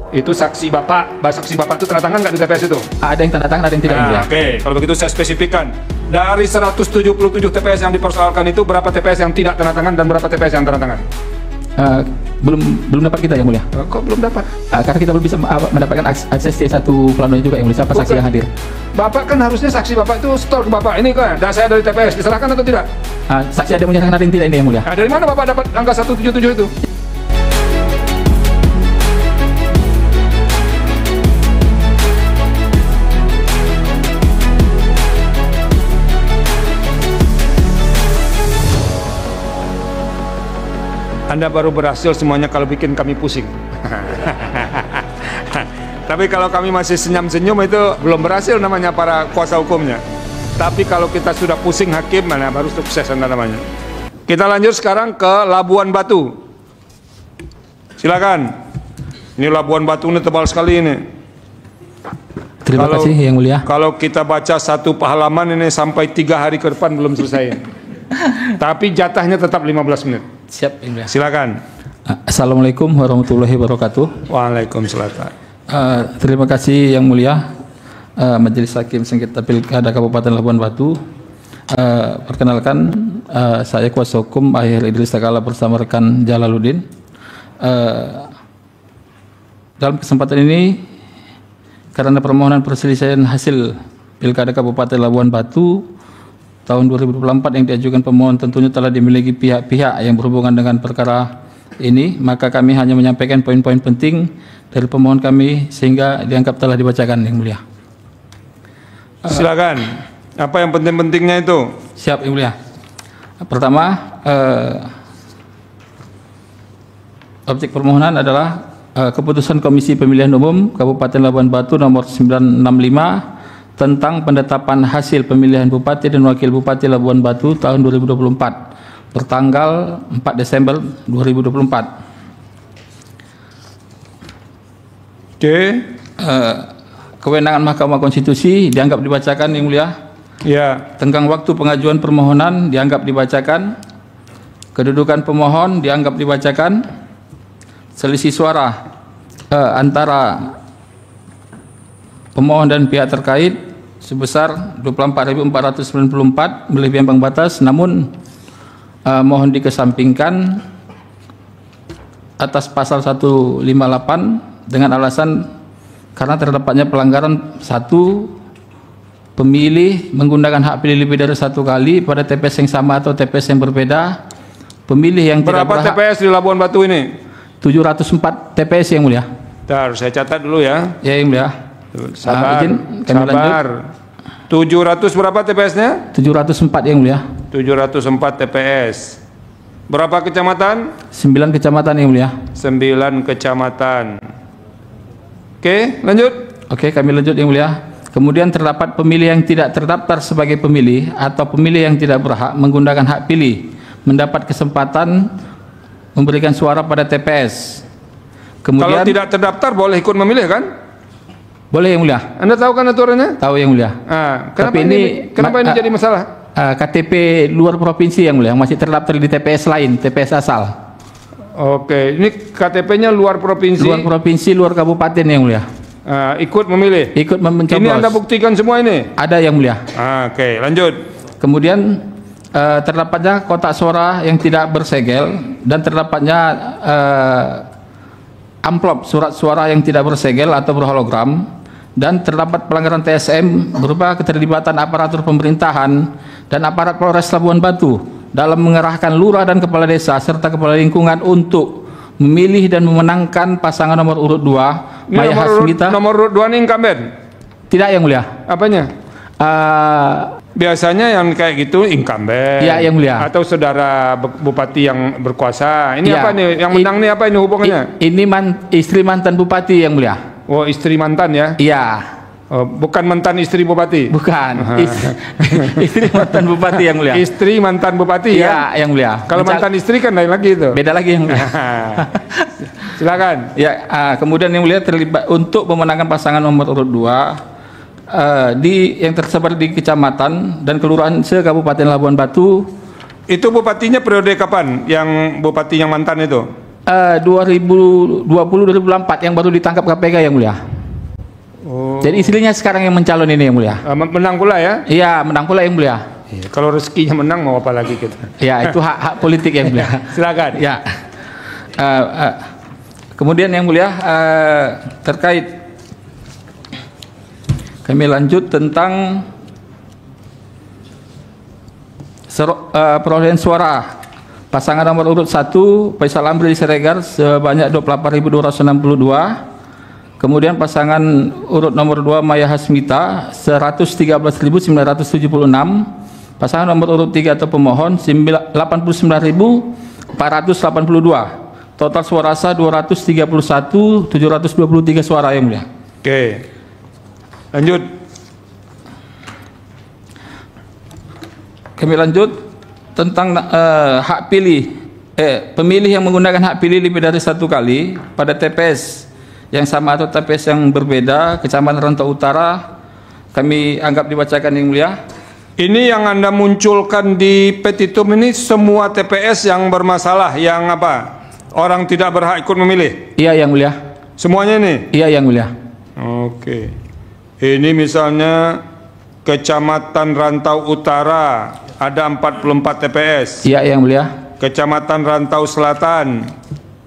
Itu saksi Bapak, saksi Bapak itu tanda tangan nggak di TPS itu? Ada yang tanda tangan, ada yang tidak. Nah, oke, kalau begitu saya spesifikkan. Dari 177 TPS yang dipersoalkan itu, berapa TPS yang tidak tanda tangan dan berapa TPS yang tanda tangan? Belum dapat kita yang mulia. Kok belum dapat? Karena kita belum bisa mendapatkan akses C1 planonya juga yang mulia. Siapa saksi yang hadir? Bapak kan harusnya saksi Bapak itu store ke Bapak. Ini kan, dan saya dari TPS, diserahkan atau tidak? Saksi ada menyerahkan, ada yang tidak ini yang mulia. Dari mana Bapak dapat angka 177 itu? Anda baru berhasil semuanya kalau bikin kami pusing. Tapi kalau kami masih senyum-senyum itu belum berhasil namanya para kuasa hukumnya. Tapi kalau kita sudah pusing hakim, mana baru sukses Anda namanya. Kita lanjut sekarang ke Labuan Batu. Silakan. Ini Labuan Batu ini tebal sekali ini. Terima kasih yang mulia. Kalau kita baca satu halaman ini sampai 3 hari ke depan belum selesai. Tapi jatahnya tetap 15 menit. Siap, yang mulia. Silakan. Assalamualaikum warahmatullahi wabarakatuh. Waalaikumsalam. Terima kasih yang mulia Majelis Hakim Sengketa Pilkada Kabupaten Labuan Batu. Perkenalkan, saya kuasa hukum Akhir Idris Takala bersama rekan Jalaluddin. Dalam kesempatan ini, karena permohonan perselisihan hasil Pilkada Kabupaten Labuan Batu tahun 2024 yang diajukan pemohon tentunya telah dimiliki pihak-pihak yang berhubungan dengan perkara ini, maka kami hanya menyampaikan poin-poin penting dari pemohon kami sehingga dianggap telah dibacakan yang mulia. Silakan. Apa yang penting-pentingnya itu? Siap yang mulia. Pertama, objek permohonan adalah keputusan Komisi Pemilihan Umum Kabupaten Labuan Batu nomor 965 tentang penetapan hasil pemilihan Bupati dan Wakil Bupati Labuan Batu tahun 2024 bertanggal 4 Desember 2024. Oke. Kewenangan Mahkamah Konstitusi dianggap dibacakan yang mulia. Ya. Tenggang waktu pengajuan permohonan dianggap dibacakan. Kedudukan pemohon dianggap dibacakan. Selisih suara antara pemohon dan pihak terkait sebesar 24.494 melebihi ambang batas, namun mohon dikesampingkan atas pasal 158 dengan alasan karena terdapatnya pelanggaran satu, pemilih menggunakan hak pilih lebih dari satu kali pada TPS yang sama atau TPS yang berbeda, pemilih yang tidak berhak. Berapa TPS di Labuan Batu ini? 704 TPS yang mulia. Bentar, saya catat dulu ya. Ya yang mulia. Sabar, izin kami sabar. 700 berapa TPS-nya? 704 yang mulia. 704 TPS. Berapa kecamatan? 9 kecamatan yang mulia. 9 kecamatan. Oke, lanjut. Oke, kami lanjut yang mulia. Kemudian terdapat pemilih yang tidak terdaftar sebagai pemilih atau pemilih yang tidak berhak menggunakan hak pilih mendapat kesempatan memberikan suara pada TPS. Kemudian kalau tidak terdaftar boleh ikut memilih kan? Boleh yang mulia. Anda tahu kan aturannya? Tahu yang mulia. Kenapa ini jadi masalah? KTP luar provinsi yang mulia, yang masih terdaftar di TPS lain, TPS asal. Oke, ini KTP-nya luar provinsi. Luar provinsi, luar kabupaten yang mulia. Ikut memilih. Ikut mencoblos. Ini Anda buktikan semua ini? Ada yang mulia. Oke, lanjut. Kemudian terdapatnya kotak suara yang tidak bersegel dan terdapatnya amplop surat suara yang tidak bersegel atau berhologram, dan terdapat pelanggaran TSM berupa keterlibatan aparatur pemerintahan dan aparat Polres Labuan Batu dalam mengerahkan lurah dan kepala desa serta kepala lingkungan untuk memilih dan memenangkan pasangan nomor urut 2 Maya Hasmita. Nomor urut 2 ini incumbent? Tidak yang mulia. Apanya? Biasanya yang kayak gitu incumbent. Ya yang mulia. Atau saudara bupati yang berkuasa. Ini ya. Apa nih? Yang menang nih apa ini hubungannya? Ini istri mantan bupati yang mulia. Oh, istri mantan ya? Iya. Oh, bukan mantan istri bupati? Bukan. Istri mantan bupati yang mulia. Istri mantan bupati ya? Iya yang mulia. Kalau mantan istri kan lain lagi itu. Beda lagi yang mulia. Silakan. Ya, kemudian yang mulia terlibat untuk memenangkan pasangan nomor urut 2 yang tersebar di kecamatan dan kelurahan se-Kabupaten Labuan Batu. Itu bupatinya periode kapan? Yang bupati yang mantan itu? 2020-2024 yang baru ditangkap KPK yang mulia. Oh. Jadi istrinya sekarang yang mencalon ini yang mulia. Menang pula ya? Iya, menang pula yang mulia. Iya, kalau rezekinya menang mau apa lagi kita? Ya, itu hak politik yang mulia. Silakan. Ya. Kemudian yang mulia terkait kami lanjut tentang perolehan suara pasangan nomor urut 1 Faisal Amri Siregar sebanyak 28.262. Kemudian pasangan urut nomor 2 Maya Hasmita 113.976. Pasangan nomor urut 3 atau pemohon 89.482. Total suara sah 231.723 suara yang mulia. Oke. Lanjut. Kami lanjut tentang hak pilih pemilih yang menggunakan hak pilih lebih dari 1 kali pada TPS yang sama atau TPS yang berbeda Kecamatan Rantau Utara, kami anggap dibacakan yang mulia. Ini yang Anda munculkan di petitum ini semua TPS yang bermasalah, yang apa? Orang tidak berhak ikut memilih? Iya yang mulia. Semuanya ini? Iya yang mulia. Oke. Ini misalnya Kecamatan Rantau Utara ada 44 TPS. Iya yang mulia. Kecamatan Rantau Selatan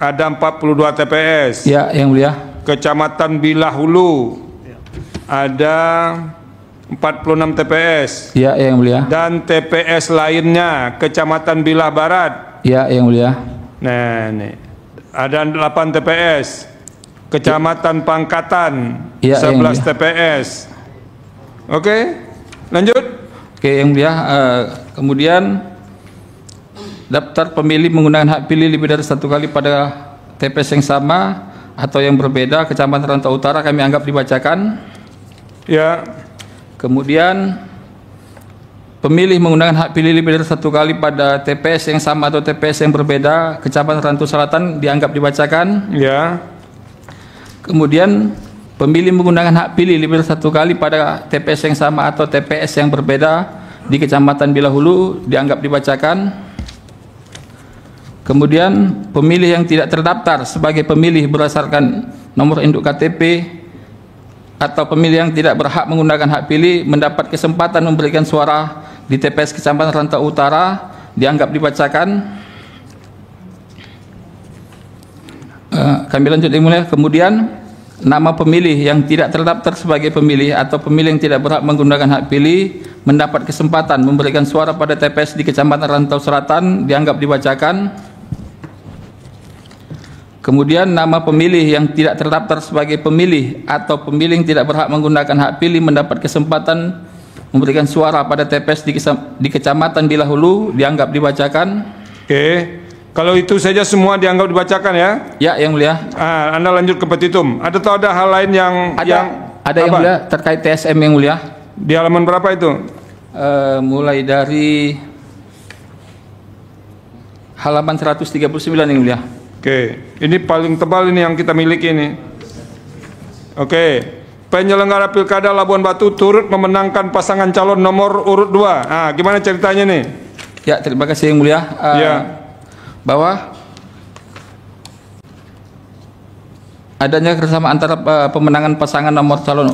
ada 42 TPS. Iya yang mulia. Kecamatan Bilahulu ada 46 TPS. Iya yang mulia. Dan TPS lainnya Kecamatan Bilah Barat. Iya yang mulia. Nah, nih. Ada 8 TPS. Kecamatan Pangkatan ya, 11 TPS. Oke, lanjut. Oke, yang mulia. Kemudian daftar pemilih menggunakan hak pilih lebih dari 1 kali pada TPS yang sama atau yang berbeda Kecamatan Rantau Utara, kami anggap dibacakan. Ya. Kemudian pemilih menggunakan hak pilih lebih dari 1 kali pada TPS yang sama atau TPS yang berbeda Kecamatan Rantau Selatan dianggap dibacakan. Ya. Kemudian pemilih menggunakan hak pilih lebih dari 1 kali pada TPS yang sama atau TPS yang berbeda di Kecamatan Bilahulu dianggap dibacakan. Kemudian pemilih yang tidak terdaftar sebagai pemilih berdasarkan nomor induk KTP atau pemilih yang tidak berhak menggunakan hak pilih mendapat kesempatan memberikan suara di TPS Kecamatan Rantau Utara dianggap dibacakan. Kami lanjut yang mulia. Kemudian nama pemilih yang tidak terdaftar sebagai pemilih atau pemilih yang tidak berhak menggunakan hak pilih mendapat kesempatan memberikan suara pada TPS di Kecamatan Rantau Selatan dianggap dibacakan. Kemudian nama pemilih yang tidak terdaftar sebagai pemilih atau pemilih yang tidak berhak menggunakan hak pilih mendapat kesempatan memberikan suara pada TPS di Kecamatan Bilahulu dianggap dibacakan. Oke, kalau itu saja semua dianggap dibacakan ya? Ya, yang mulia. Anda lanjut ke petitum. Ada atau ada hal lain yang ada yang mulia terkait TSM yang mulia? Di halaman berapa itu? Mulai dari halaman 139 yang mulia. Oke, ini paling tebal ini yang kita miliki ini. Oke, penyelenggara Pilkada Labuan Batu turut memenangkan pasangan calon nomor urut 2. Gimana ceritanya nih? Ya, terima kasih yang mulia. Ya. Bahwa adanya kerjasama antara pemenangan pasangan nomor calon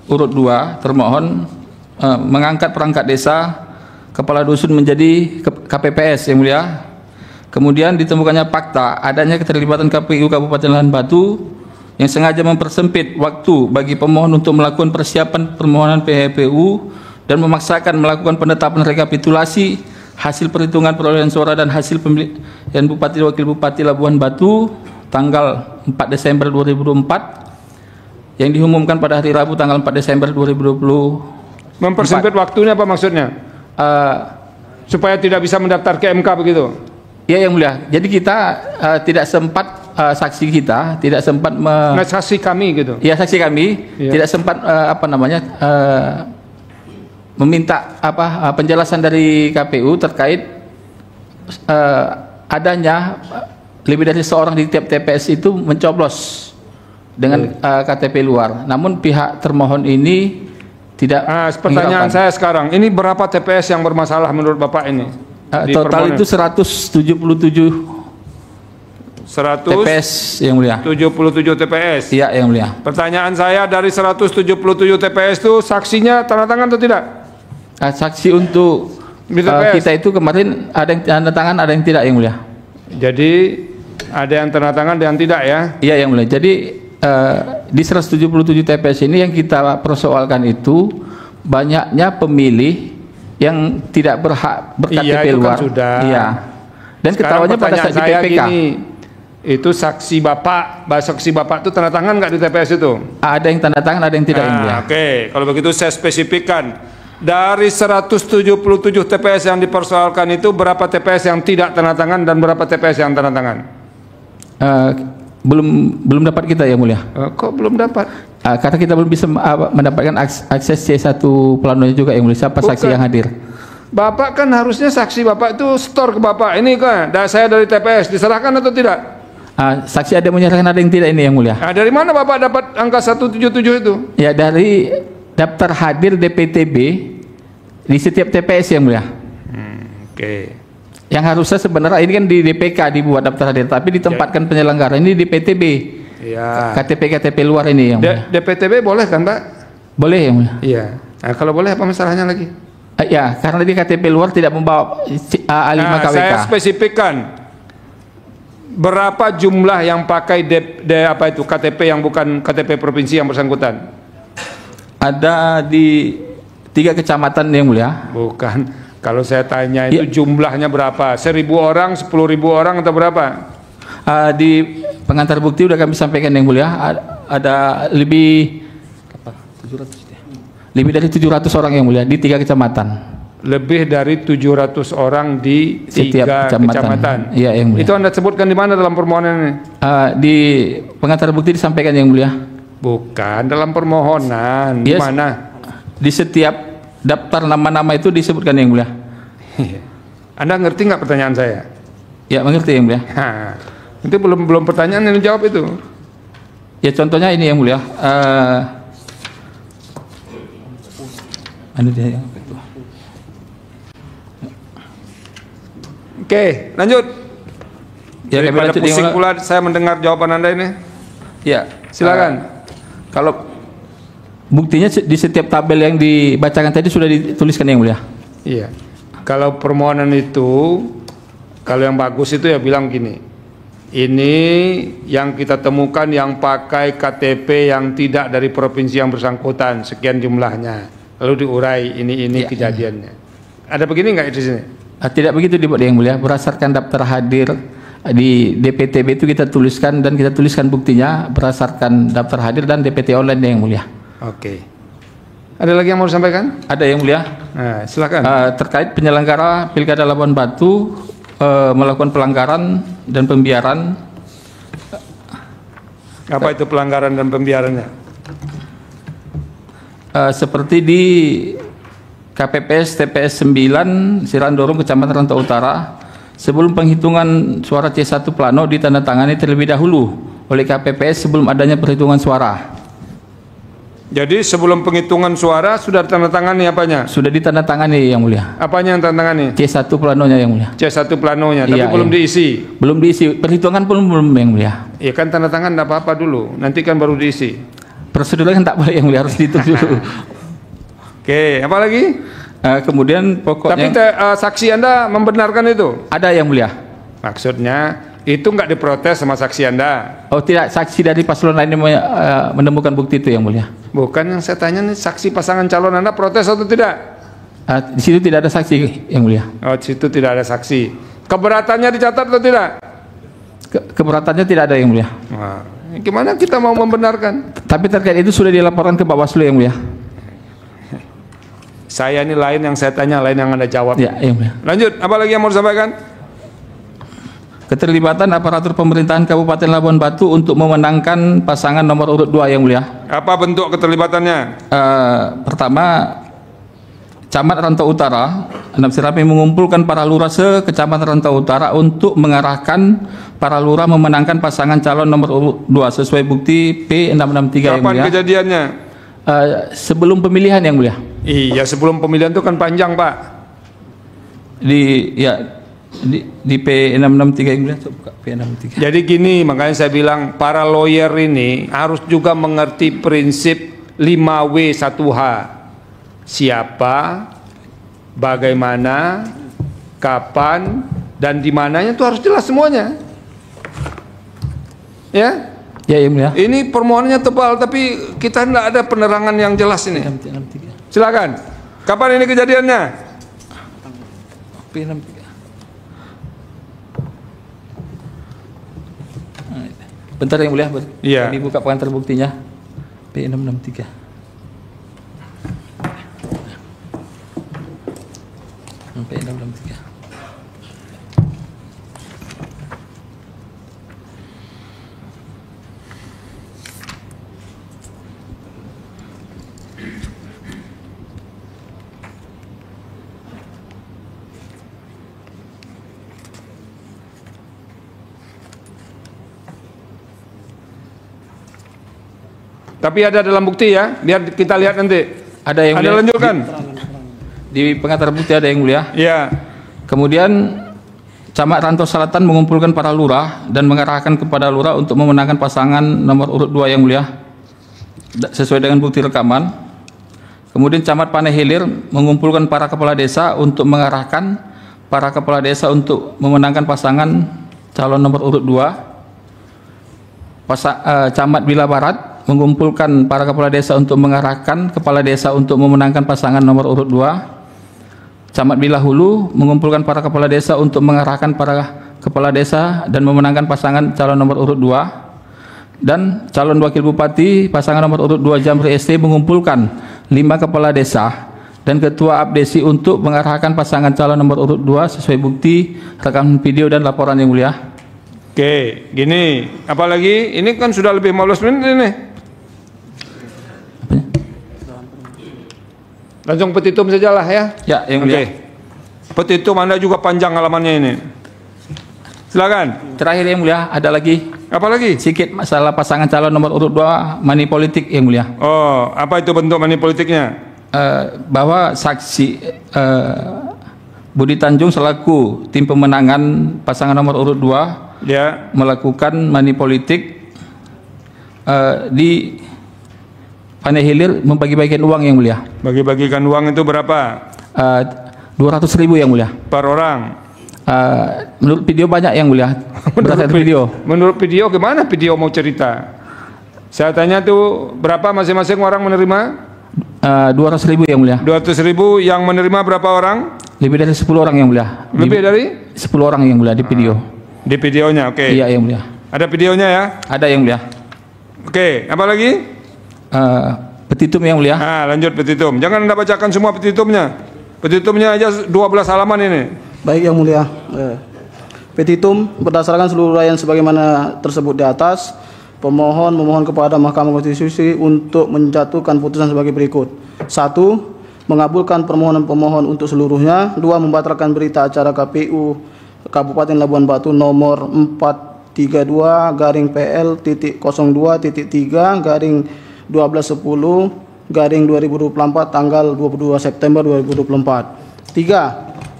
urut 2 termohon mengangkat perangkat desa kepala dusun menjadi KPPS yang mulia. Kemudian ditemukannya fakta adanya keterlibatan KPU Kabupaten Labuan Batu yang sengaja mempersempit waktu bagi pemohon untuk melakukan persiapan permohonan PHPU dan memaksakan melakukan penetapan rekapitulasi hasil perhitungan perolehan suara dan hasil pemilihan Bupati dan Wakil Bupati Labuan Batu tanggal 4 Desember 2024 yang diumumkan pada hari Rabu tanggal 4 Desember 2020. Mempersempit waktunya apa maksudnya? Supaya tidak bisa mendaftar ke MK begitu? Ya yang mulia. Jadi kita tidak sempat saksi kita tidak sempat saksi kami gitu. Ya saksi kami tidak sempat meminta penjelasan dari KPU terkait adanya lebih dari seorang di tiap TPS itu mencoblos dengan KTP luar. Namun pihak termohon ini tidak. Pertanyaan saya sekarang, ini berapa TPS yang bermasalah menurut Bapak ini? Total itu 177. 177 TPS yang mulia. 177 TPS. Iya yang mulia. Pertanyaan saya, dari 177 TPS itu saksinya tanda tangan atau tidak? Saksi untuk kita itu kemarin ada yang tanda tangan, ada yang tidak yang mulia. Jadi ada yang tanda tangan dan tidak ya? Iya yang mulia. Jadi di 177 TPS ini yang kita persoalkan itu banyaknya pemilih yang tidak berhak berKTP luar. Kan sudah. Iya. Dan ketahuannya pada saat di PPK. Itu saksi bapak itu tanda tangan nggak di TPS itu? Ada yang tanda tangan, ada yang tidak. Oke, kalau begitu saya spesifikkan. Dari 177 TPS yang dipersoalkan itu, berapa TPS yang tidak tanda tangan dan berapa TPS yang tanda tangan? Belum dapat kita ya mulia. Kok belum dapat? Karena kita belum bisa mendapatkan akses C1 planonya juga yang mulia. Siapa saksi yang hadir? Bapak kan harusnya saksi bapak itu store ke bapak. Ini kan, saya dari TPS, diserahkan atau tidak? Saksi ada menyerahkan, ada yang tidak ini yang mulia. Dari mana bapak dapat angka 177 itu? Ya dari daftar hadir DPTB di setiap TPS yang mulia. Oke. Yang harusnya sebenarnya ini kan di DPK dibuat daftar hadir, tapi ditempatkan penyelenggara ini di PTB. Iya. KTP luar ini yang mulia. DPTB boleh kan Pak? Boleh yang mulia. Iya. Nah, kalau boleh apa masalahnya lagi? Ya, karena di KTP luar tidak membawa A5 KWK. Saya spesifikkan berapa jumlah yang pakai KTP yang bukan KTP provinsi yang bersangkutan? Ada di 3 kecamatan yang mulia. Bukan. Kalau saya tanya itu jumlahnya berapa? 1.000 orang, 10.000 orang atau berapa? Di pengantar bukti sudah kami sampaikan yang mulia. Ada lebih dari 700 orang yang mulia di 3 kecamatan. Lebih dari 700 orang di 3 kecamatan. Iya yang mulia. Itu Anda sebutkan di mana dalam permohonan ini? Di pengantar bukti disampaikan yang mulia. Bukan dalam permohonan. Di mana? Di setiap daftar nama-nama itu disebutkan yang mulia. Anda ngerti nggak pertanyaan saya? Ya mengerti yang mulia. Itu belum pertanyaan yang dijawab itu. Ya contohnya ini yang mulia. Oke, lanjut. Ya, daripada pusing pula saya mendengar jawaban Anda ini. Ya, silakan. Kalau buktinya di setiap tabel yang dibacakan tadi sudah dituliskan yang mulia. Iya. Kalau permohonan itu, kalau yang bagus itu ya bilang gini. Ini yang kita temukan yang pakai KTP yang tidak dari provinsi yang bersangkutan, sekian jumlahnya. Lalu diurai ini kejadiannya. Ada begini nggak di sini? Tidak begitu dibuat yang mulia. Berdasarkan daftar hadir di DPTB itu kita tuliskan dan kita tuliskan buktinya berdasarkan daftar hadir dan DPT online yang mulia. Oke. Ada lagi yang mau disampaikan? Ada yang mulia. Nah, silakan. Terkait penyelenggara Pilkada Labuan Batu melakukan pelanggaran dan pembiaran. Apa itu pelanggaran dan pembiarannya? Seperti di KPPS TPS 9 Sirandorong Kecamatan Rantau Utara, sebelum penghitungan suara C1 plano ditandatangani terlebih dahulu oleh KPPS sebelum adanya perhitungan suara. Jadi sebelum penghitungan suara sudah ditandatangani apanya? Sudah ditandatangani yang mulia. Apanya yang tandatangani? C1 planonya yang mulia. C1 planonya, tapi belum diisi. Belum diisi, perhitungan pun belum yang mulia. Iya kan tanda tangan enggak apa-apa dulu, nanti kan baru diisi. Prosedurnya kan tak boleh yang mulia, harus ditulis dulu. Oke, apa lagi? Kemudian pokoknya. Tapi saksi Anda membenarkan itu? Ada yang mulia. Maksudnya itu nggak diprotes sama saksi Anda? Oh tidak, saksi dari paslon lainnya menemukan bukti itu yang mulia. Bukan yang saya tanya nih, saksi pasangan calon Anda protes atau tidak? Di situ tidak ada saksi yang mulia. Oh, di situ tidak ada saksi. Keberatannya dicatat atau tidak? Keberatannya tidak ada yang mulia. Nah, gimana kita mau membenarkan? Tapi terkait itu sudah dilaporkan ke Bawaslu yang mulia. Saya ini lain yang saya tanya, lain yang Anda jawab. Ya, yang mulia. Lanjut, apa lagi yang mau disampaikan? Keterlibatan aparatur pemerintahan Kabupaten Labuan Batu untuk memenangkan pasangan nomor urut 2 yang mulia. Apa bentuk keterlibatannya? Pertama, Camat Rantau Utara, Anam Sirapi mengumpulkan para lurah se-Kecamatan Rantau Utara untuk mengarahkan para lurah memenangkan pasangan calon nomor urut 2 sesuai bukti P663 yang mulia. Kapan kejadiannya? Sebelum pemilihan yang mulia. Iya, sebelum pemilihan itu kan panjang, Pak. Di P663 yang mulia, coba buka P663. Jadi gini, makanya saya bilang para lawyer ini harus juga mengerti prinsip 5W1H. Siapa, bagaimana, kapan, dan di mananya itu harus jelas semuanya. Ya? Ya, yang mulia. Ini permohonannya tebal tapi kita tidak ada penerangan yang jelas ini. Silakan. Kapan ini kejadiannya? P63. Bentar yang mulia, iya. Dibuka pengantar buktinya. P663. P663. Tapi ada dalam bukti ya, biar kita lihat nanti. Ada yang mulia. Lanjutkan. Di pengantar bukti ada yang mulia. Ya. Kemudian Camat Rantau Selatan mengumpulkan para lurah dan mengarahkan kepada lurah untuk memenangkan pasangan nomor urut 2 yang mulia sesuai dengan bukti rekaman. Kemudian Camat Panai Hilir mengumpulkan para kepala desa untuk mengarahkan para kepala desa untuk memenangkan pasangan calon nomor urut 2. Camat Bila Barat mengumpulkan para kepala desa untuk mengarahkan kepala desa untuk memenangkan pasangan nomor urut 2. Camat Bila Hulu mengumpulkan para kepala desa untuk mengarahkan para kepala desa dan memenangkan pasangan calon nomor urut 2. Dan calon wakil bupati pasangan nomor urut 2 Jamri ST mengumpulkan 5 kepala desa dan ketua abdesi untuk mengarahkan pasangan calon nomor urut 2 sesuai bukti rekaman video dan laporan yang mulia. Oke, gini, apalagi ini kan sudah lebih 15 menit ini. Langsung petitum sajalah ya. Ya, yang mulia. Petitum Anda juga panjang halamannya ini. Silakan. Terakhir yang mulia, ada lagi. Apa lagi? Sedikit masalah pasangan calon nomor urut 2 money politik yang mulia. Oh, apa itu bentuk money politiknya? Bahwa saksi Budi Tanjung selaku tim pemenangan pasangan nomor urut 2 ya melakukan money politik di Panai Hilir, membagi-bagikan uang yang mulia. Bagi-bagikan uang itu berapa? 200.000 yang mulia. Per orang? Menurut video banyak yang mulia. Menurut video gimana video mau cerita? Saya tanya tuh berapa masing-masing orang menerima? 200.000 yang mulia. 200.000 yang menerima berapa orang? Lebih dari 10 orang yang mulia. Lebih dari? 10 orang yang mulia di video. Di videonya, oke. Iya yang mulia. Ada videonya ya? Ada yang mulia. Oke, apa lagi? Petitum yang mulia. Lanjut petitum. Jangan Anda bacakan semua petitumnya. Petitumnya aja 12 halaman ini. Baik yang mulia. Petitum berdasarkan seluruh uraian sebagaimana tersebut di atas, pemohon memohon kepada Mahkamah Konstitusi untuk menjatuhkan putusan sebagai berikut. 1. Mengabulkan permohonan pemohon untuk seluruhnya. 2. Membatalkan berita acara KPU Kabupaten Labuan Batu nomor 432-0.3/PL.02.1210/2024 tanggal 22 September 2024. 3.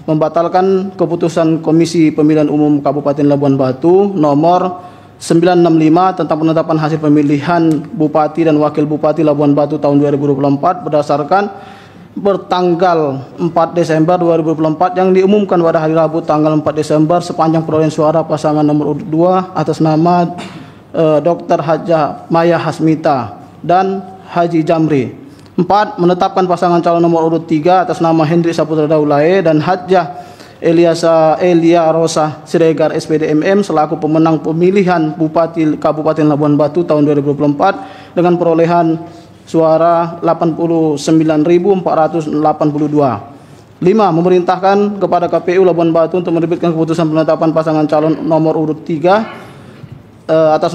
Membatalkan keputusan Komisi Pemilihan Umum Kabupaten Labuan Batu nomor 965 tentang penetapan hasil pemilihan Bupati dan Wakil Bupati Labuan Batu tahun 2024 berdasarkan bertanggal 4 Desember 2024 yang diumumkan pada hari Rabu tanggal 4 Desember sepanjang perolehan suara pasangan nomor urut 2 atas nama Dr. Hajah Maya Hasmita dan Haji Jamri. 4. Menetapkan pasangan calon nomor urut 3 atas nama Hendrik Saputra Daulae dan Hajah Elia Rosa Siregar SPD MM selaku pemenang pemilihan Bupati Kabupaten Labuan Batu tahun 2024 dengan perolehan suara 89.482. 5. Memerintahkan kepada KPU Labuan Batu untuk menerbitkan keputusan penetapan pasangan calon nomor urut 3 atas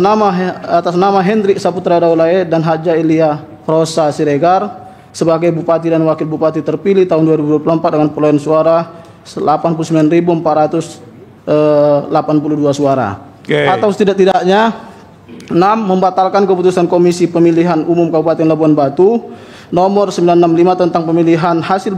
nama Hendrik Saputra Daulae dan Hajah Elia Rosa Siregar sebagai Bupati dan Wakil Bupati terpilih tahun 2024 dengan perolehan suara 89.482 suara. Atau setidak-tidaknya 6. Membatalkan keputusan Komisi Pemilihan Umum Kabupaten Labuan Batu nomor 965 tentang pemilihan hasil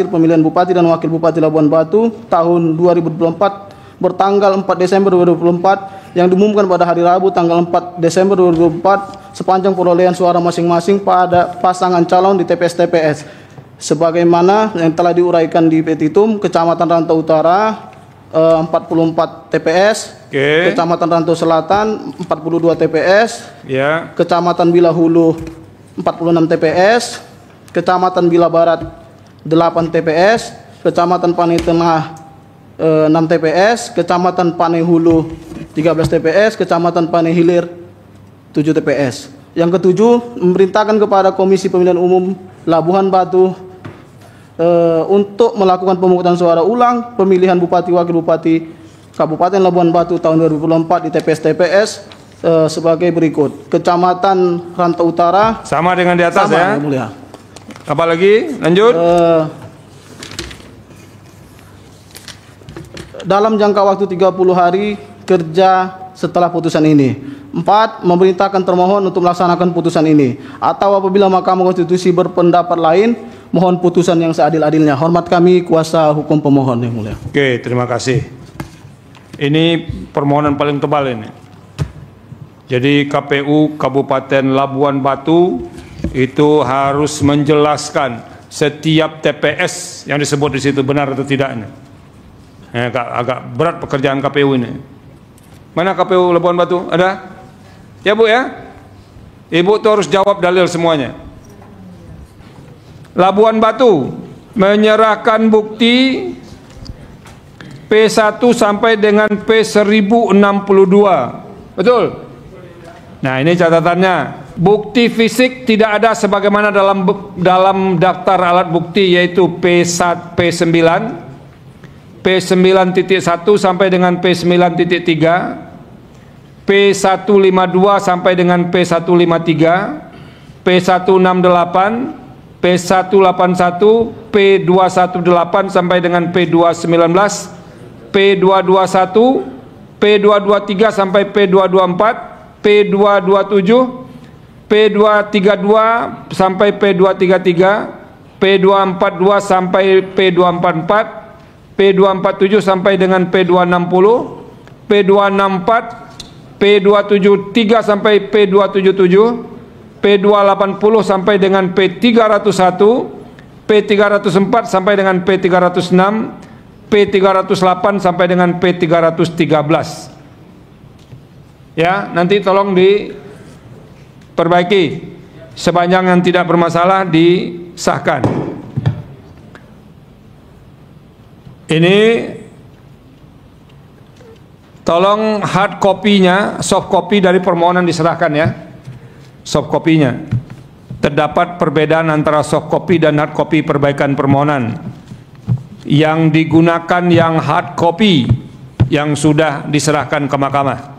pemilihan Bupati dan Wakil Bupati Labuan Batu tahun 2024 bertanggal 4 Desember 2024 yang diumumkan pada hari Rabu tanggal 4 Desember 2024 sepanjang perolehan suara masing-masing pada pasangan calon di TPS-TPS. Sebagaimana yang telah diuraikan di petitum, Kecamatan Rantau Utara 44 TPS, Kecamatan Rantau Selatan 42 TPS, Kecamatan Bila Hulu 46 TPS, Kecamatan Bila Barat 8 TPS, Kecamatan Panai Tengah 6 TPS, Kecamatan Panai Hulu 13 TPS, Kecamatan Panai Hilir 7 TPS. Yang ketujuh, memerintahkan kepada Komisi Pemilihan Umum Labuhan Batu untuk melakukan pemungutan suara ulang pemilihan Bupati Wakil Bupati Kabupaten Labuhan Batu tahun 2024 di TPS-TPS sebagai berikut. Kecamatan Rantau Utara sama dengan di atas, sama, ya. Mulia. Apa lagi? Lanjut. Dalam jangka waktu 30 hari kerja setelah putusan ini. 4. Memerintahkan termohon untuk melaksanakan putusan ini. Atau apabila Mahkamah Konstitusi berpendapat lain, mohon putusan yang seadil-adilnya. Hormat kami kuasa hukum pemohon, yang mulia. Oke, terima kasih. Ini permohonan paling tebal ini. Jadi KPU Kabupaten Labuan Batu itu harus menjelaskan setiap TPS yang disebut di situ benar atau tidaknya. Agak berat pekerjaan KPU ini. Mana KPU Labuan Batu? Ada? Ya Bu ya? Ibu tuh harus jawab dalil semuanya. Labuan Batu menyerahkan bukti P1 sampai dengan P1062. Betul? Nah, ini catatannya. Bukti fisik tidak ada sebagaimana dalam daftar alat bukti, yaitu P1, P9, P9.1 sampai dengan P9.3, P152 sampai dengan P153, P168, P181, P218 sampai dengan P219, P221, P223 sampai P224, P227, P232 sampai P233, P242 sampai P244, P247 sampai dengan P260, P264, P273 sampai P277, P280 sampai dengan P301, P304 sampai dengan P306, P308 sampai dengan P313. Ya, nanti tolong diperbaiki. Sepanjang yang tidak bermasalah disahkan. Ini tolong hard copy-nya, soft copy dari permohonan diserahkan ya. Soft copy-nya. Terdapat perbedaan antara soft copy dan hard copy perbaikan permohonan. Yang digunakan yang hard copy yang sudah diserahkan ke mahkamah.